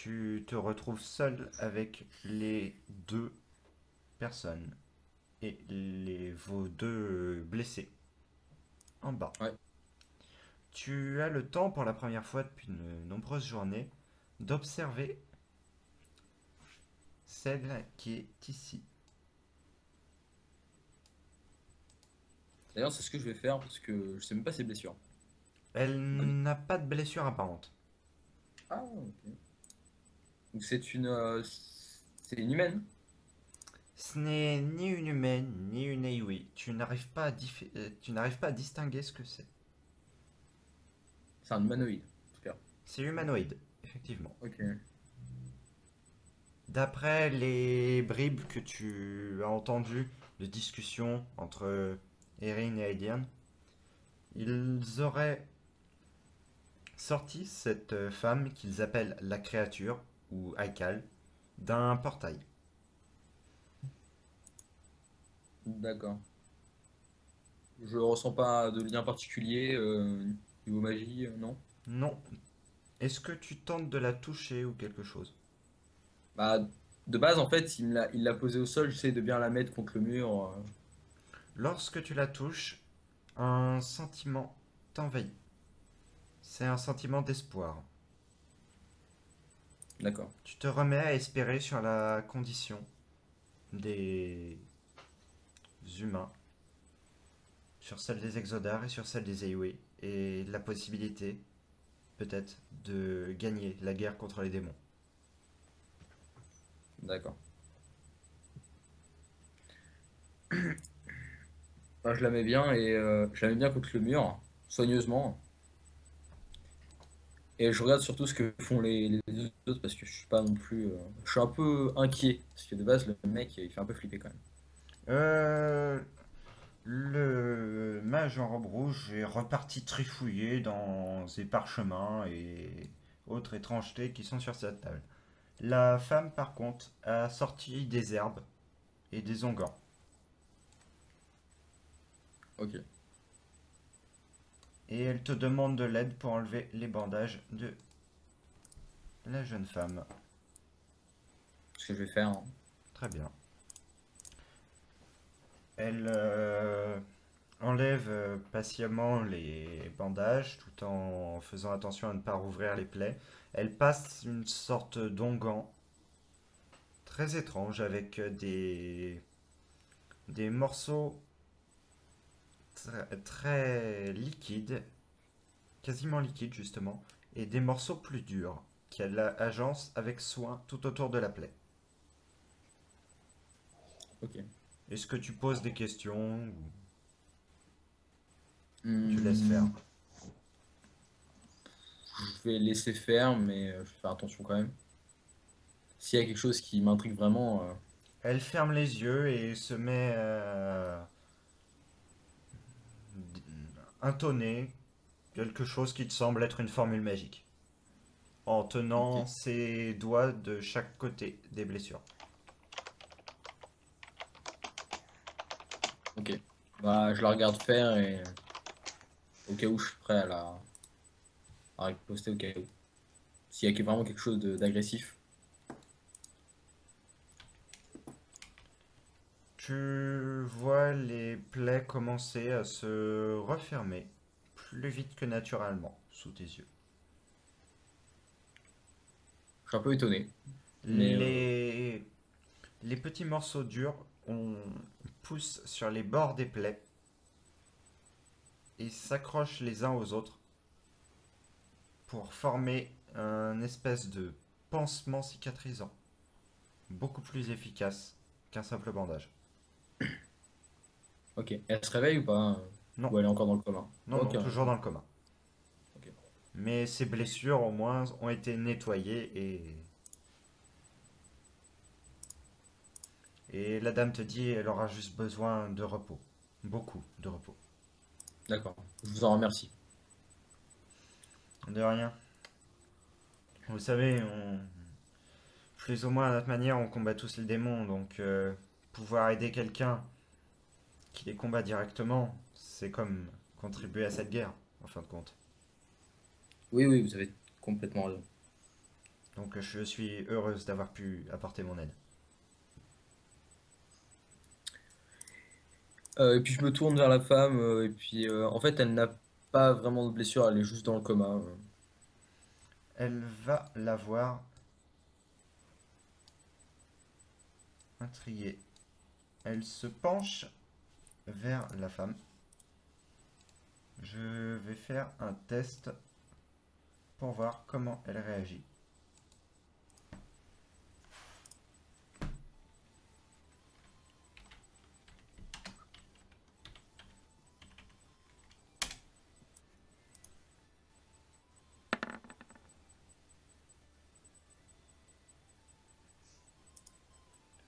tu te retrouves seul avec les deux personnes et vos deux blessés en bas. Ouais. Tu as le temps pour la première fois depuis de nombreuses journées d'observer celle qui est ici. D'ailleurs, c'est ce que je vais faire parce que je sais même pas ses blessures. On m'a dit. Elle n'a pas de blessure apparente. Ah, ok. Donc c'est une humaine. Ce n'est ni une humaine, ni une Aiwi. Tu n'arrives pas à distinguer ce que c'est. C'est un humanoïde, en tout cas. C'est humanoïde, effectivement. Ok. D'après les bribes que tu as entendues de discussion entre Erin et Aidian, ils auraient sorti cette femme qu'ils appellent la créature, ou Aikal, d'un portail. D'accord. Je ressens pas de lien particulier niveau magie, non? Non. Est-ce que tu tentes de la toucher ou quelque chose? Bah, de base, en fait, il l'a posée au sol, j'essaie de bien la mettre contre le mur. Lorsque tu la touches, un sentiment t'envahit. C'est un sentiment d'espoir. D'accord. Tu te remets à espérer sur la condition des humains, sur celle des Exodars et sur celle des Aiwei, et la possibilité, peut-être, de gagner la guerre contre les démons. D'accord. Bah, je la mets bien et je la mets bien contre le mur, soigneusement. Et je regarde surtout ce que font les deux autres parce que je suis pas non plus. Je suis un peu inquiet. Parce que de base, le mec, il fait un peu flipper quand même. Euh, le mage en robe rouge est reparti trifouiller dans ses parchemins et autres étrangetés qui sont sur sa table. La femme, par contre, a sorti des herbes et des onguents. Ok. Et elle te demande de l'aide pour enlever les bandages de la jeune femme. Ce que je vais faire, hein. Très bien. Elle enlève patiemment les bandages tout en faisant attention à ne pas rouvrir les plaies. Elle passe une sorte d'onguent très étrange avec des morceaux très liquides, quasiment liquides justement, et des morceaux plus durs qu'elle agence avec soin tout autour de la plaie. Ok. Est-ce que tu poses des questions ou tu laisses faire? Hmm, je vais laisser faire, mais je vais faire attention quand même. S'il y a quelque chose qui m'intrigue vraiment, Elle ferme les yeux et se met intonner quelque chose qui te semble être une formule magique, en tenant ok. ses doigts de chaque côté des blessures. Ok. Bah, je la regarde faire et au cas où je suis prêt à riposter au cas où. S'il y a vraiment quelque chose d'agressif. Tu vois les plaies commencer à se refermer plus vite que naturellement sous tes yeux. Je suis un peu étonné, mais Les, les petits morceaux durs poussent sur les bords des plaies et s'accrochent les uns aux autres pour former un espèce de pansement cicatrisant, beaucoup plus efficace qu'un simple bandage. ok. Elle se réveille ou pas? Non, Ou elle est encore dans le coma? non, Ok, non, toujours ok. dans le coma. Ok. Mais ses blessures au moins ont été nettoyées et la dame te dit elle aura juste besoin de repos. Beaucoup de repos. D'accord. Je vous en remercie. De rien. Vous savez, plus ou moins à notre manière, on combat tous les démons, donc pouvoir aider quelqu'un qui les combat directement, c'est comme contribuer à cette guerre, en fin de compte. Oui, oui, vous avez complètement raison. Donc je suis heureuse d'avoir pu apporter mon aide. Et puis je me tourne vers la femme, et puis en fait, elle n'a pas vraiment de blessure, elle est juste dans le coma. Elle va l'avoir intriguée. Elle se penche vers la femme. Je vais faire un test pour voir comment elle réagit.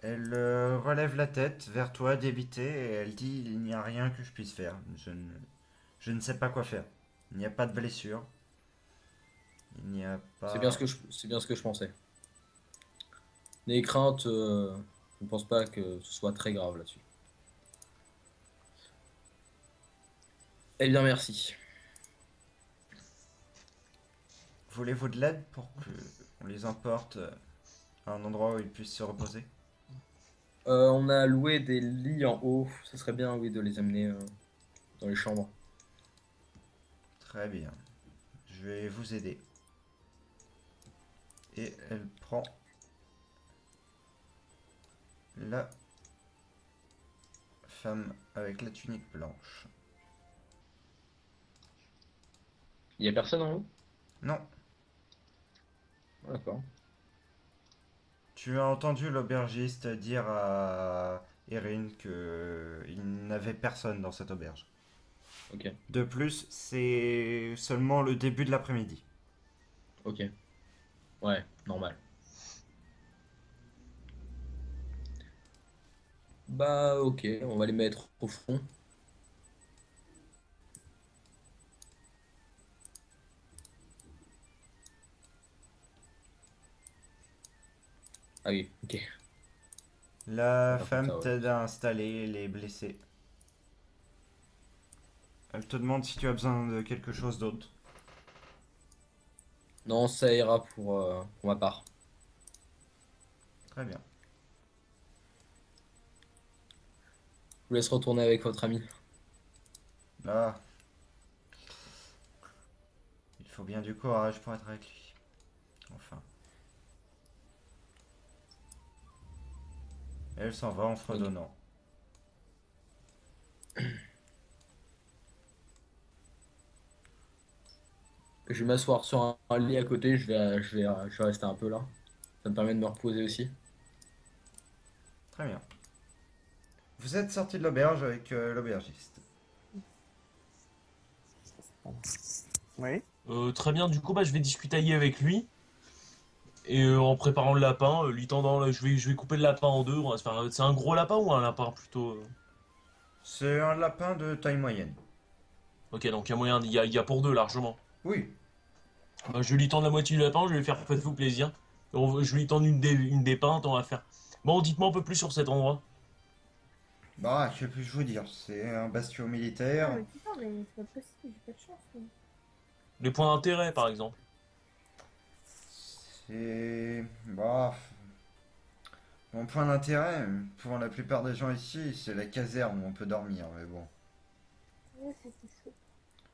Elle relève la tête vers toi d'éviter et elle dit il n'y a rien que je puisse faire. Je ne sais pas quoi faire. Il n'y a pas de blessure. Il n'y a pas. C'est bien ce que je pensais. Les craintes, je ne pense pas que ce soit très grave là-dessus. Eh bien, merci. Voulez-vous de l'aide pour que on les emporte à un endroit où ils puissent se reposer? On a loué des lits en haut. Ce serait bien, oui, de les amener dans les chambres. Très bien. Je vais vous aider. Et elle prend la femme avec la tunique blanche. Il y a personne en haut? Non, D'accord. tu as entendu l'aubergiste dire à Erin que il n'avait personne dans cette auberge. Ok. De plus, c'est seulement le début de l'après-midi. Ok. Ouais, normal. Bah, ok, on va les mettre au fond. Ah oui, ok. On La va faire comme femme ça, ouais. t'aide à installer les blessés. Elle te demande si tu as besoin de quelque chose d'autre. Non, ça ira pour ma part. Très bien. Je vous laisse retourner avec votre ami. Là, il faut bien du courage pour être avec lui. Enfin. Elle s'en va en Ok. fredonnant. Je vais m'asseoir sur un lit à côté, je vais rester un peu là. Ça me permet de me reposer aussi. Très bien. Vous êtes sorti de l'auberge avec l'aubergiste. Oui. Très bien, du coup, bah, je vais discutailler avec lui. Et en préparant le lapin, lui tendant, je vais couper le lapin en deux. On va se faire c'est un gros lapin ou un lapin plutôt C'est un lapin de taille moyenne. Ok, donc il y a moyen, il y a pour deux largement. Oui. Bah, je vais lui tendre la moitié du lapin, je vais lui faire faites-vous plaisir. Je vais lui tendre une des pintes, on va faire. Bon, dites-moi un peu plus sur cet endroit. Bah, que puis-je vous dire? C'est un bastion Ah, militaire. mais putain, mais c'est pas possible, j'ai pas de chance. Moi. Les points d'intérêt, par exemple. C'est. Bah. Mon point d'intérêt, pour la plupart des gens ici, c'est la caserne où on peut dormir. Mais bon, Ouais, c'était chaud.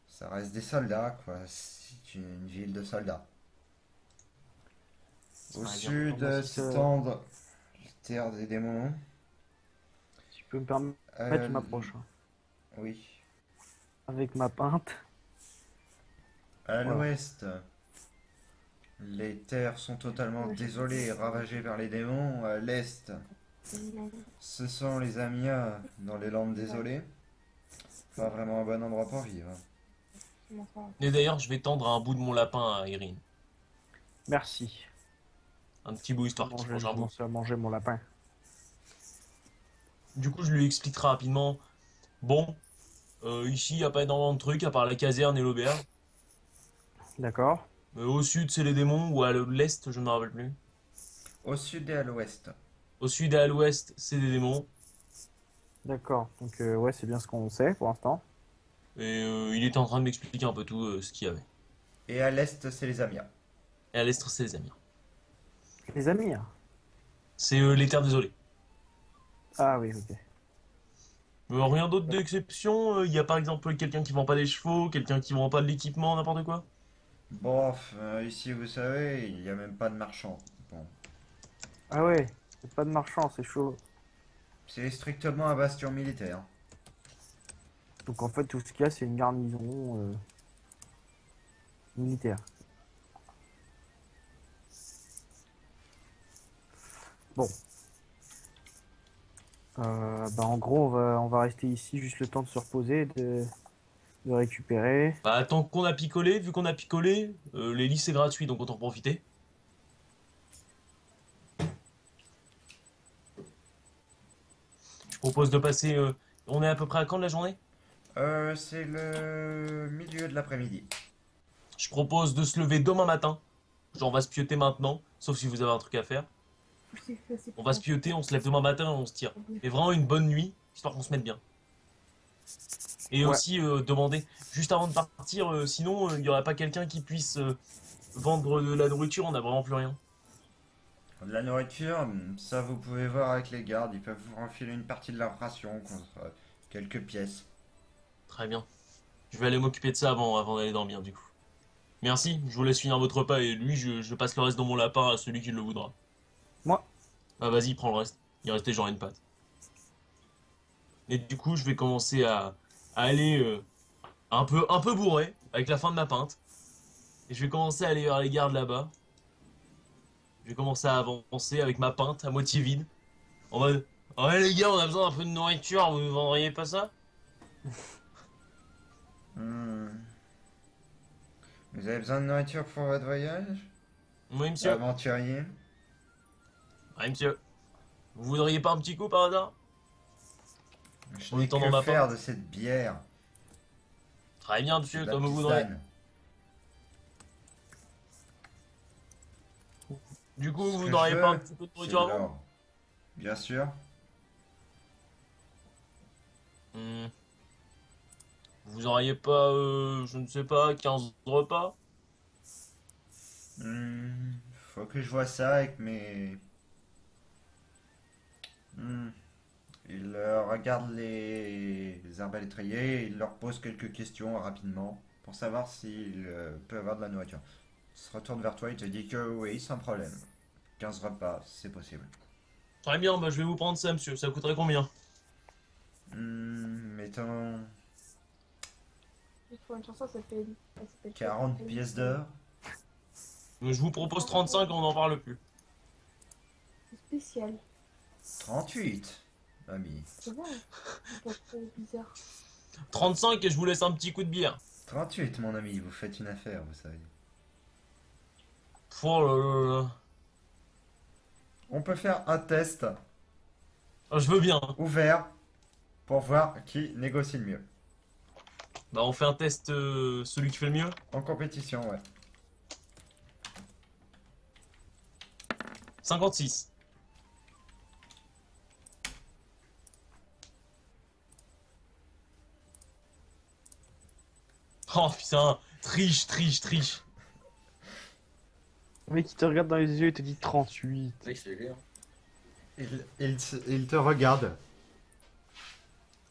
ça reste des soldats, quoi. C'est une ville de soldats. Au Ouais, bien. sud Moi, si s'étendent les terres des démons. tu peux me permettre, Euh, je m'approche. Hein. oui. Avec ma pinte. À Voilà. l'ouest, les terres sont totalement Ouais, désolées et ravagées par les démons. À l'est, ce sont les Amias dans les landes désolées. Pas vraiment un bon endroit pour vivre. Et d'ailleurs, je vais tendre un bout de mon lapin à Erin. Merci. Un petit bout histoire qu'il se mange Je un bout. commence à manger mon lapin. Du coup, je lui expliquerai rapidement. Bon, ici, il n'y a pas énormément de trucs à part la caserne et l'auberge. D'accord. Au sud, c'est les démons, ou à l'est, je ne me rappelle plus. Au sud et à l'ouest. Au sud et à l'ouest, c'est des démons. D'accord. Donc, ouais, c'est bien ce qu'on sait pour l'instant. Et il était en train de m'expliquer un peu tout ce qu'il y avait. Et à l'est, c'est les Amias. Et à l'est, c'est les Amiens. Les amis. Hein. C'est les terres désolées. Ah oui, ok. Rien d'autre d'exception. Il y a par exemple quelqu'un qui vend pas des chevaux, quelqu'un qui vend pas de l'équipement, n'importe quoi. Bon, ici, vous savez, il n'y a même pas de marchand. Bon, Ah ouais, c'est pas de marchand, c'est chaud. c'est strictement un bastion militaire. Donc en fait, tout ce qu'il y a, c'est une garnison militaire. Bon. Bah en gros, on va rester ici juste le temps de se reposer, de récupérer. Bah tant qu'on a picolé, vu qu'on a picolé, les lits c'est gratuit donc autant en profiter. Je propose de passer. On est à peu près à quand de la journée? C'est le milieu de l'après-midi. Je propose de se lever demain matin. Genre on va se pioter maintenant, sauf si vous avez un truc à faire. On va se pioter, on se lève demain matin et on se tire. Et vraiment une bonne nuit, histoire qu'on se mette bien. Et Ouais. aussi demander, juste avant de partir, sinon il n'y aurait pas quelqu'un qui puisse vendre de la nourriture, on n'a vraiment plus rien. De la nourriture, ça vous pouvez voir avec les gardes, ils peuvent vous enfiler une partie de leur ration contre quelques pièces. Très bien. Je vais aller m'occuper de ça avant d'aller dormir du coup. Merci, je vous laisse finir votre repas et lui, je passe le reste dans mon lapin à celui qui le voudra. Moi, Ah vas-y, prends le reste. Il restait genre une patte. Et du coup, je vais commencer à aller un peu bourré, avec la fin de ma pinte. Et je vais commencer à aller vers les gardes là-bas. Je vais commencer à avancer avec ma pinte à moitié vide. En mode, ouais les gars, on a besoin d'un peu de nourriture, vous ne vendriez pas ça? Hmm. Vous avez besoin de nourriture pour votre voyage? Oui, monsieur. Aventurier? Oui, monsieur. Vous voudriez pas un petit coup par hasard? Je En n'ai étant que dans ma faire pinte. de cette bière. Très bien, C'est monsieur, de la comme vous voudrez. tisane. Du coup, Ce vous que n'auriez je pas un veux, petit peu de c'est de nourriture avant? l'or. Bien sûr. Hmm. Vous auriez pas, je ne sais pas, 15 repas? Faut que je vois ça avec mes... Hmm. Il regarde les arbalétriers et il leur pose quelques questions rapidement pour savoir s'il peut avoir de la nourriture. Il se retourne vers toi, il te dit que oui, sans problème. 15 repas, c'est possible. Très bien, bah je vais vous prendre ça, monsieur. Ça coûterait combien? Mettons Il faut une chanson, ça s'appelle 40 pièces d'or. Je vous propose 35, on n'en parle plus. C'est spécial. 38, ami. C'est vrai. C'est pas trop bizarre. 35 et je vous laisse un petit coup de bière. 38, mon ami, vous faites une affaire, vous savez. Oh là là là. On peut faire un test Ah, je veux bien. ouvert pour voir qui négocie le mieux. Bah on fait un test, celui qui fait le mieux. En compétition, ouais. 56. Oh putain, triche, triche, triche. le mec, il te regarde dans les yeux et te dit 38. Oui, je te jure. Il te regarde.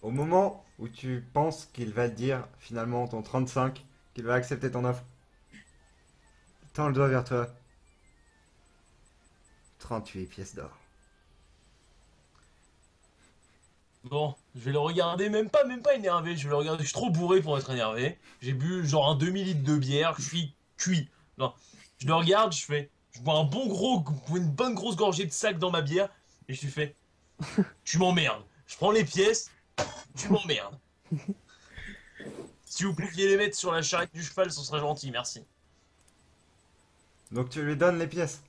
Au moment où tu penses qu'il va te dire finalement ton 35, qu'il va accepter ton offre, il tend le doigt vers toi. 38 pièces d'or. Bon, je vais le regarder, même pas énervé, je vais le regarder, je suis trop bourré pour être énervé. J'ai bu genre un demi-litre de bière, je suis cuit. Non, je le regarde, je bois une bonne grosse gorgée de sac dans ma bière, et je lui fais, tu m'emmerdes. Je prends les pièces, tu m'emmerdes. Si vous pouviez les mettre sur la charrette du cheval, ce serait gentil, merci. Donc tu lui donnes les pièces.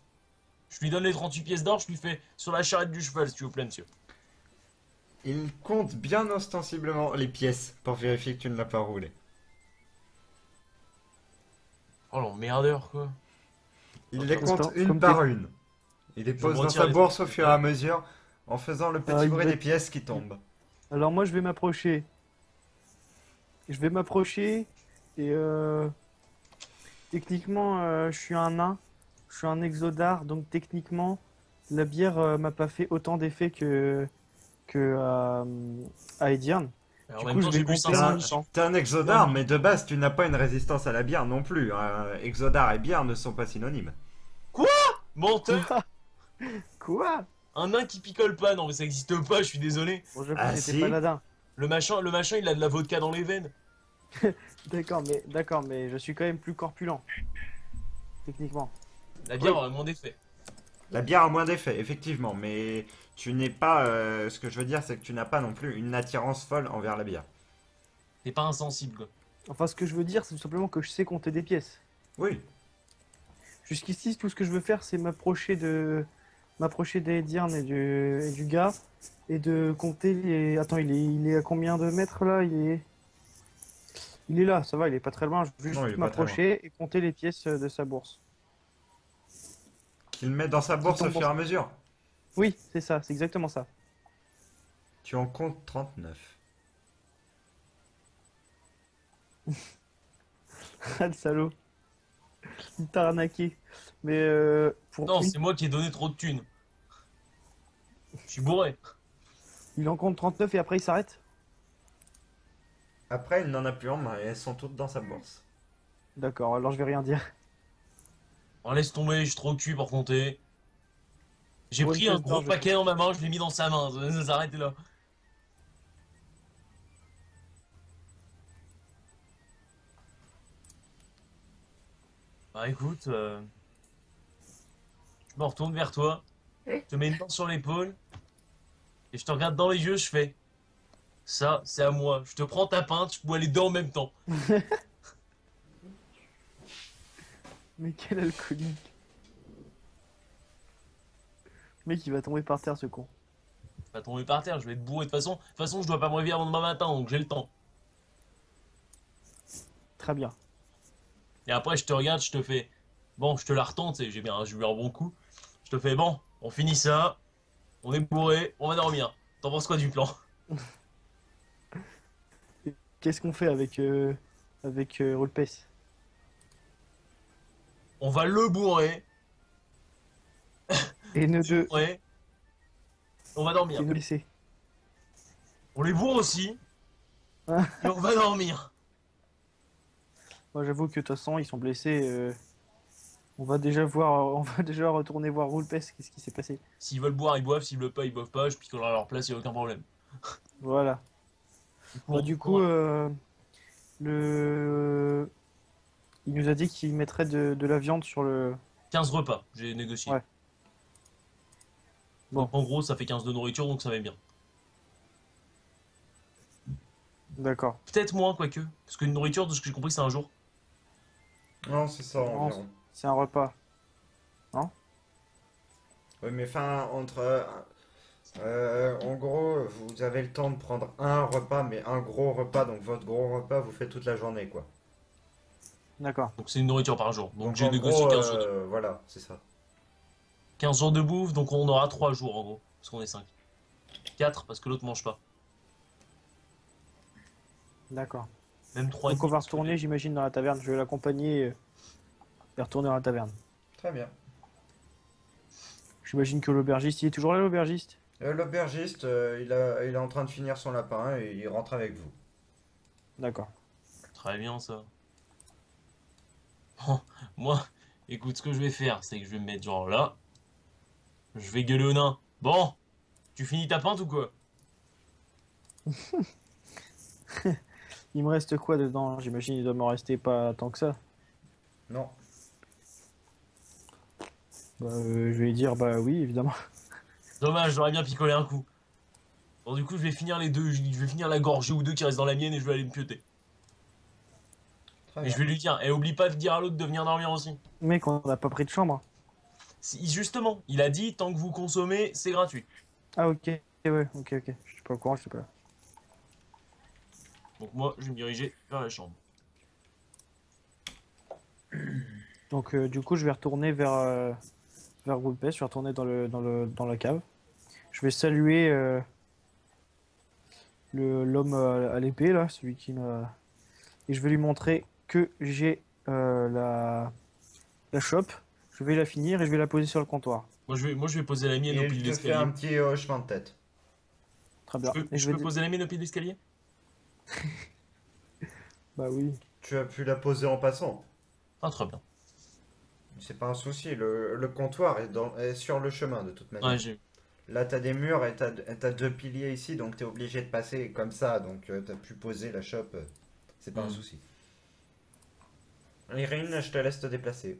Je lui donne les 38 pièces d'or, je lui fais sur la charrette du cheval, s'il vous plaît, monsieur. Il compte bien ostensiblement les pièces pour vérifier que tu ne l'as pas roulé. Oh l'emmerdeur, quoi. Il Ok. les compte Comme une t'es- par une. Il les Je pose me dans retire sa les bourse au trucs. fur et à mesure en faisant le petit il bruit va- des pièces qui tombent. Alors moi, je vais m'approcher. Je vais m'approcher et techniquement, je suis un nain. je suis un exodar, donc techniquement, la bière m'a pas fait autant d'effet que à Edirne. Alors, en Du même coup, temps, je vais j'ai bu compter en 500. même temps. T'es un exodar, mais de base, tu n'as pas une résistance à la bière non plus. Exodar et bière ne sont pas synonymes. Menteur! Quoi? Un nain qui picole pas, non mais ça existe pas, je suis désolé. Bon, j'avoue, Ah j'étais si? paladin. Le machin, il a de la vodka dans les veines. D'accord, mais je suis quand même plus corpulent, techniquement. La bière Oui. aura moins d'effet. La bière a moins d'effet, effectivement, mais tu n'es pas. Ce que je veux dire, c'est que tu n'as pas non plus une attirance folle envers la bière. T'es pas insensible, quoi. Enfin, ce que je veux dire, c'est tout simplement que je sais compter des pièces. Oui, Jusqu'ici, tout ce que je veux faire, c'est m'approcher des Edirne et du gars, et de compter les... Attends, il est à combien de mètres, là? Il est là, ça va, il est pas très loin. Je veux Non, il est juste pas très m'approcher et compter les pièces de sa bourse. qu'il met dans sa bourse au tombe fur et à mesure. Oui, c'est ça, c'est exactement ça. Tu en comptes 39. Ah, le salaud. Il t'a arnaqué. Mais Non, c'est moi qui ai donné trop de thunes. Je suis bourré. il en compte 39 et après il s'arrête? Après, il n'en a plus en main et elles sont toutes dans sa bourse. D'accord, alors je vais rien dire. Oh, laisse tomber, je suis trop cuit pour compter. J'ai Pour une pris un pièce d'or, gros je paquet dans ma main, je l'ai mis dans sa main. Ça s'arrête là. Bah écoute, je me retourne vers toi, Oui. je te mets une main sur l'épaule et je te regarde dans les yeux, je fais ça, c'est à moi. Je te prends ta pinte, je bois les deux en même temps. Mais quel alcoolique. Le mec il va tomber par terre ce con. Pas tomber par terre, je vais être bourré de toute façon, je dois pas me réveiller avant demain matin, donc j'ai le temps. Très bien. Et après, je te regarde, je te fais bon, je te la retente, j'ai eu un bon coup. Je te fais bon, on finit ça, on est bourré, on va dormir. T'en penses quoi du plan? Qu'est-ce qu'on fait avec Rollpace? On va le bourrer, Et nos deux. bourrer, on va dormir. Et nos laisser. On les bourre aussi, Ah. et on va dormir. Moi j'avoue que de toute façon ils sont blessés. On va déjà retourner voir Rollpace. Qu'est-ce qui s'est passé? S'ils veulent boire, ils boivent, s'ils veulent pas, ils boivent pas, je picolerai à leur place, y a aucun problème. Voilà. Bah, du coup, le... il nous a dit qu'il mettrait de la viande sur le... 15 repas, j'ai négocié. Ouais. Bon. Donc en gros, ça fait 15 de nourriture, donc ça va bien. D'accord. Peut-être moins, quoique. Parce qu'une nourriture, de ce que j'ai compris, c'est un jour. Non, c'est ça Non, environ. C'est un repas. Oui, mais enfin, en gros, vous avez le temps de prendre un repas, mais un gros repas, donc votre gros repas, vous faites toute la journée, quoi. D'accord. Donc c'est une nourriture par jour. Donc j'ai en négocié gros, 15 jours de... voilà, c'est ça. 15 jours de bouffe, donc on aura 3 jours en gros. Parce qu'on est 5. 4 parce que l'autre mange pas. D'accord. Même 3 Donc on va retourner, j'imagine, dans la taverne. Je vais l'accompagner et retourner dans la taverne. Très bien. J'imagine que l'aubergiste, il est toujours là, l'aubergiste? L'aubergiste, il est en train de finir son lapin et il rentre avec vous. D'accord. Très bien ça. Bon, moi, écoute, ce que je vais faire, c'est que je vais me mettre genre là. Je vais gueuler au nain. Bon, tu finis ta pinte ou quoi? Il me reste quoi dedans? J'imagine il doit m'en rester pas tant que ça. Non. Bah, je vais lui dire, bah oui, évidemment. Dommage, j'aurais bien picolé un coup. Bon, du coup, je vais finir les deux. Je vais finir la gorgée ou deux qui restent dans la mienne et je vais aller me pioter. Très Et bien. je vais lui dire, et oublie pas de dire à l'autre de venir dormir aussi. Mec, on n'a pas pris de chambre. Justement, il a dit, tant que vous consommez, c'est gratuit. Ah, ok. Ouais, ok. Je suis pas au courant, je sais pas là. Donc moi, je vais me diriger vers la chambre. Donc, du coup, je vais retourner vers Roulpes, je vais retourner dans la cave. Je vais saluer l'homme à l'épée, là, celui qui m'a... Et je vais lui montrer que j'ai la chope. Je vais la finir et je vais la poser sur le comptoir. Moi, je vais poser la mienne au Et pied je de te fais l'escalier. un petit chemin de tête. Très Je bien. peux, Et je peux poser la mienne au pied de l'escalier? Bah oui. Tu as pu la poser en passant. Ah, très bien. C'est pas un souci, le comptoir est sur le chemin de toute manière. Ouais, j'ai. Là, t'as des murs et t'as deux piliers ici, donc t'es obligé de passer comme ça. Donc t'as pu poser la chope, c'est pas un Mm. souci. Irine, je te laisse te déplacer.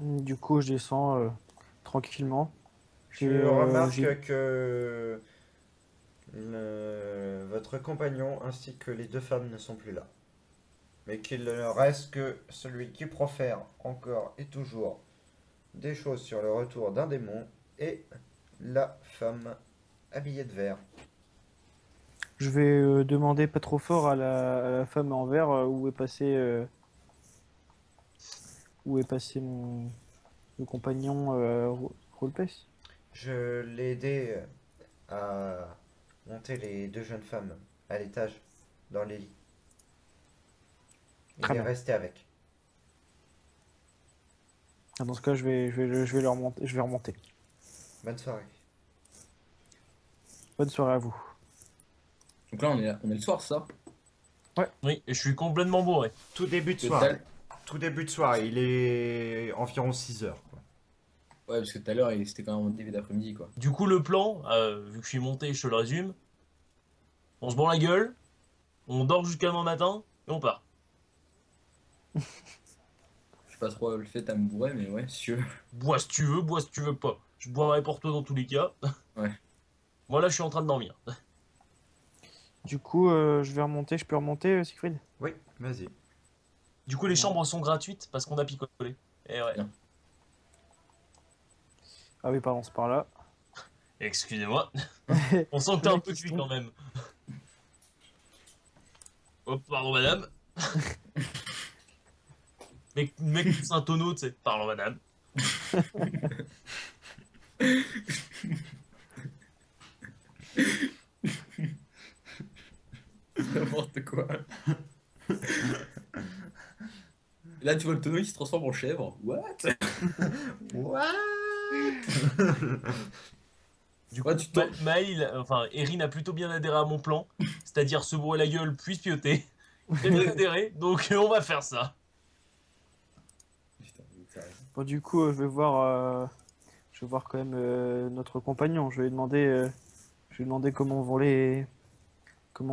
Du coup, je descends tranquillement. Tu remarques j'ai- que votre compagnon ainsi que les deux femmes ne sont plus là. Mais qu'il ne reste que celui qui profère encore et toujours des choses sur le retour d'un démon et la femme habillée de vert. Je vais demander pas trop fort à la femme en vert où est passé mon compagnon roleplay. Je l'ai aidé à monter les deux jeunes femmes à l'étage, dans les lits. Il Très est bien. resté avec. Ah, dans ce cas, je vais je vais remonter. Bonne soirée. Bonne soirée à vous. Donc là, on est le soir, ça. Oui, et je suis complètement bourré. Tout début de Que soirée. t'as- Tout début de soirée, il est environ 6 heures. Quoi. Ouais, parce que tout à l'heure, c'était quand même en début d'après-midi, quoi. Du coup, le plan, vu que je suis monté, je te le résume. On se bourre la gueule, on dort jusqu'à demain matin, et on part. Je sais pas trop le fait à me bourrer, mais ouais, si tu veux. Bois si tu veux pas. Je boirai pour toi dans tous les cas. Ouais. Moi là, je suis en train de dormir. Du coup, je vais remonter. Je peux remonter, Siegfried? Oui, vas-y. Du coup, les chambres sont gratuites parce qu'on a picolé. Et ouais. Bien. Ah oui, pardon, c'est par là. Excusez-moi. On sent que t'es un peu cuit quand même. Hop, pardon madame. Mec, c'est un tonneau, tu sais. Pardon madame. N'importe quoi. Et là, tu vois le tonneau qui se transforme en chèvre. What? What? Du coup, Ouais, tu tombes. Enfin, Erin a plutôt bien adhéré à mon plan. C'est-à-dire se bourrer la gueule, puis se pioter. Très bien adhéré, donc on va faire ça. Putain, ça arrive. Bon, du coup, je vais voir quand même notre compagnon. Je vais lui demander comment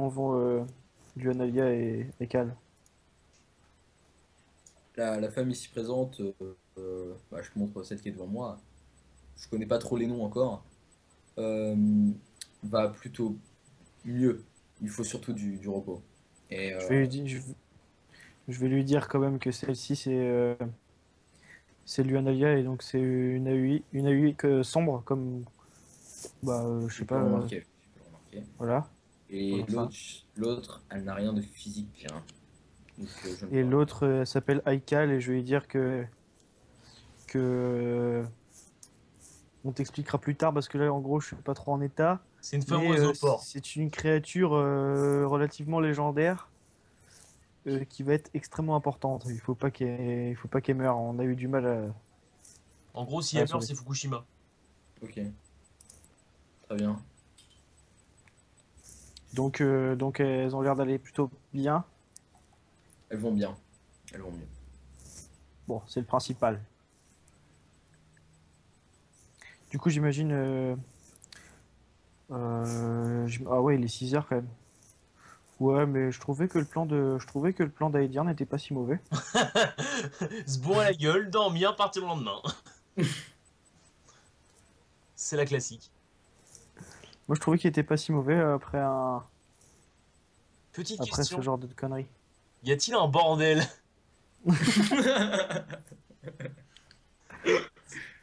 vont Luanalia et Cal. La femme ici présente, bah, je te montre celle qui est devant moi. Je connais pas trop les noms encore. Euh, Va plutôt mieux. Il faut surtout du repos. Et Je vais lui dire, je vais lui dire quand même que celle-ci c'est Luanalia et donc c'est une AUI que sombre comme bah je tu sais peux pas le remarquer. Tu peux le remarquer. voilà. Et Voilà, l'autre, elle n'a rien de physique, hein. Donc, je ne Et vois. l'autre elle s'appelle Aikal et je vais lui dire que on t'expliquera plus tard parce que là en gros je suis pas trop en état. C'est une femme Mais oiseau fort. c'est une créature relativement légendaire qui va être extrêmement importante. Il faut pas qu'elle meure. On a eu du mal En gros, si à la elle meurt, sauver. c'est Fukushima. Ok. Très bien. Donc elles ont l'air d'aller plutôt bien. Elles vont bien. Elles vont mieux. Bon, c'est le principal. Du coup, j'imagine. Ah ouais, il est 6 heures quand même. Ouais, mais je trouvais que le plan d'Aedir n'était pas si mauvais. Se bourrer la gueule, dormir, partir le lendemain. C'est la classique. Moi, je trouvais qu'il était pas si mauvais Petite après question. ce genre de conneries. Y a-t-il un bordel?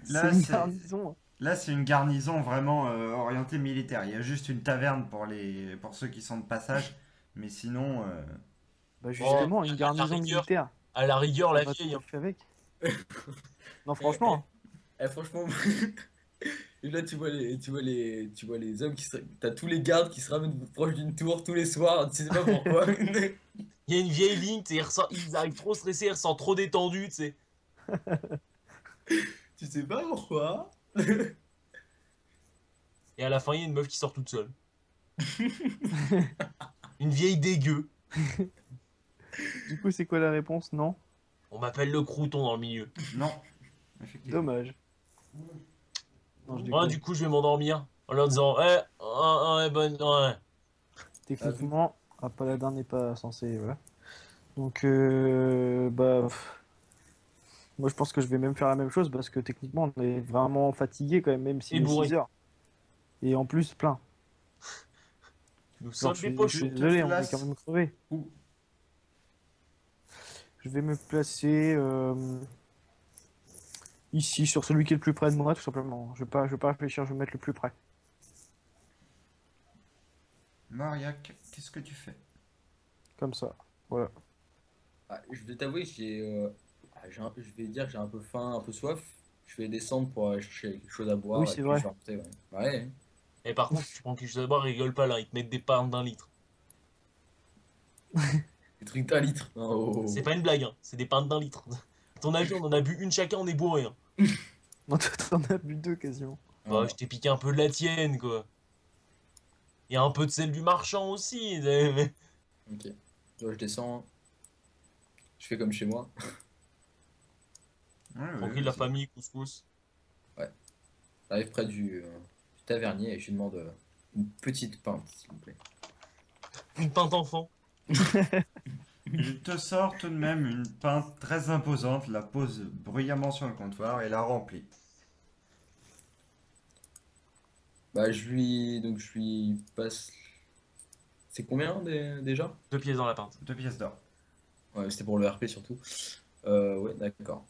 Là, une c'est- garnison. Là, c'est une garnison vraiment orientée militaire. Il y a juste une taverne pour ceux qui sont de passage. Mais sinon, Bah justement, à une la garnison rigueur, militaire. À la rigueur, Ça la va tout vieille. à fait avec. Non, franchement. Hein. Franchement, et là tu vois les hommes t'as tous les gardes qui se ramènent proche d'une tour tous les soirs, tu sais pas pourquoi. Il y a une vieille ligne, tu sais, ils arrivent trop stressés, ils ressentent trop détendus, tu sais. Tu sais pas pourquoi? Et à la fin, il y a une meuf qui sort toute seule. Une vieille dégueu. Du coup, c'est quoi la réponse? Non? On m'appelle le crouton dans le milieu. Non, effectivement. Dommage. Non, je Ouais, déconne. du coup, je vais m'endormir en leur disant, bonne, ouais. Techniquement, un paladin n'est pas censé. Voilà. Donc, bah. Moi, je pense que je vais même faire la même chose parce que techniquement, on est vraiment fatigué quand même, même s'il Et est bourré. 6 heures. Et en plus, plein. Nous Genre, sommes des je poches. suis te désolé, on est places quand même crevé. où? Je vais me placer ici, sur celui qui est le plus près de moi, tout simplement. Je vais pas réfléchir, je vais me mettre le plus près. Mariac, qu'est-ce que tu fais? Comme ça. Voilà. Ah, je vais t'avouer, je vais dire que j'ai un peu faim, un peu soif. Je vais descendre pour aller chercher quelque chose à Oui, boire et c'est puis vrai. je vais remonter. Ouais. Ouais. Et par contre, tu prends quelque chose à boire, rigole pas là, ils te mettent des pintes d'un litre. Des trucs d'un litre. Oh. C'est pas une blague, hein. C'est des pintes d'un litre. À ton avis, on en a bu une chacun, on est bourré. Hein. Non, toi, t'en as bu deux quasiment. Bah, Ah, je t'ai piqué un peu de la tienne, quoi. Il y a un peu de celle du marchand aussi. ok. Donc, je descends. Je fais comme chez moi. Ouais, ouais, Tranquille, la vas-y. famille, couscous. J'arrive près du tavernier et je lui demande une petite pinte, s'il vous plaît. Une pinte enfant. Il te sort tout de même une pinte très imposante, la pose bruyamment sur le comptoir et la remplit. Bah, je lui passe. C'est combien déjà? 2 pièces dans la pinte. 2 pièces d'or. Ouais, c'était pour le RP surtout. Ouais, d'accord.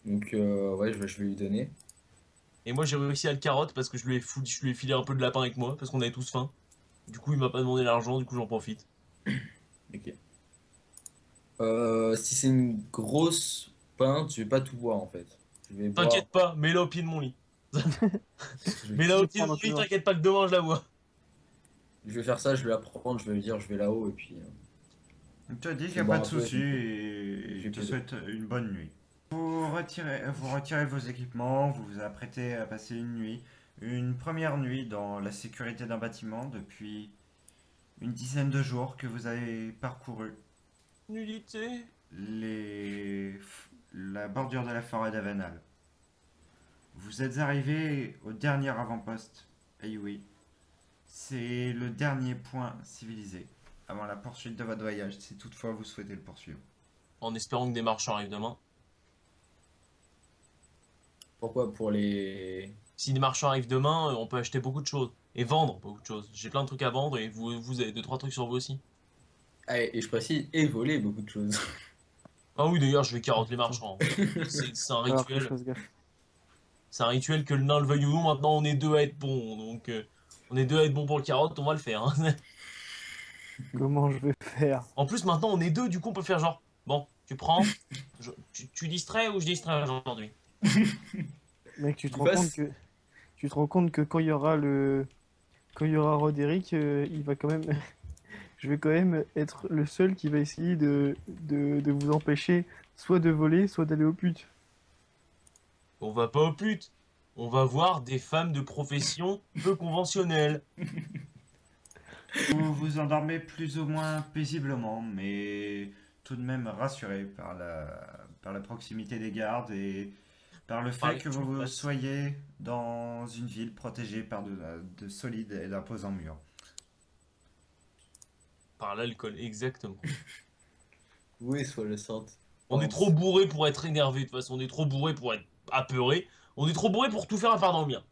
Donc, ouais, je vais lui donner. Et moi, j'ai réussi à le carotte parce que je lui ai filé un peu de lapin avec moi, parce qu'on avait tous faim. Du coup, il m'a pas demandé l'argent, du coup, j'en profite. Ok. Si c'est une grosse pinte, je vais pas tout boire en fait. Je vais boire. T'inquiète pas, mets-la au pied de mon lit. Je vais, Mets-la Je au vais pied de prendre mon un peu lit, d'or. t'inquiète pas que demain, je la vois. je vais faire ça, je vais la prendre, je vais lui dire je vais là-haut et puis. Il te dit qu'il Je n'y a vais pas boire de un peu et souci et je il vais te plaider. souhaite une bonne nuit. Vous retirez vos équipements, vous vous apprêtez à passer une nuit. Une première nuit dans la sécurité d'un bâtiment depuis une dizaine de jours que vous avez parcouru Nullité. la bordure de la forêt d'Avenal. Vous êtes arrivé au dernier avant-poste, Ayui. C'est le dernier point civilisé avant la poursuite de votre voyage, si toutefois vous souhaitez le poursuivre. En espérant que des marchands arrivent demain. Pourquoi? Pour les. Si des marchands arrivent demain, on peut acheter beaucoup de choses. Et vendre beaucoup de choses. J'ai plein de trucs à vendre et vous avez 2-3 trucs sur vous aussi. Ah, et je précise, et voler beaucoup de choses. Ah oui, d'ailleurs, je vais carotte les Putain. marchands. C'est un Alors que je rituel. fasse gaffe. C'est un rituel que le nain le veuille ou non. Maintenant, on est deux à être bons. Donc, on est deux à être bons pour le carotte, on va le faire. Hein. Comment je vais faire? En plus, maintenant, on est deux, du coup, on peut faire genre. Bon, tu prends. Tu distrais ou je distrais aujourd'hui? Mec, tu te Tu rends compte passes. que. Tu te rends compte que quand il y aura le. Quand il y aura Roderick, il va quand même. Je vais quand même être le seul qui va essayer de vous empêcher soit de voler, soit d'aller aux putes. On va pas aux putes. On va voir des femmes de profession peu conventionnelles. Vous vous endormez plus ou moins paisiblement, mais tout de même rassuré par la proximité des gardes et par le Par fait les que vous passes. soyez dans une ville protégée par de solides et d'imposants murs. Par l'alcool, exactement. Oui, soit le sainte. On est trop bourré pour être énervé, de toute façon. On est trop bourré pour être apeuré. On est trop bourré pour tout faire à part dormir.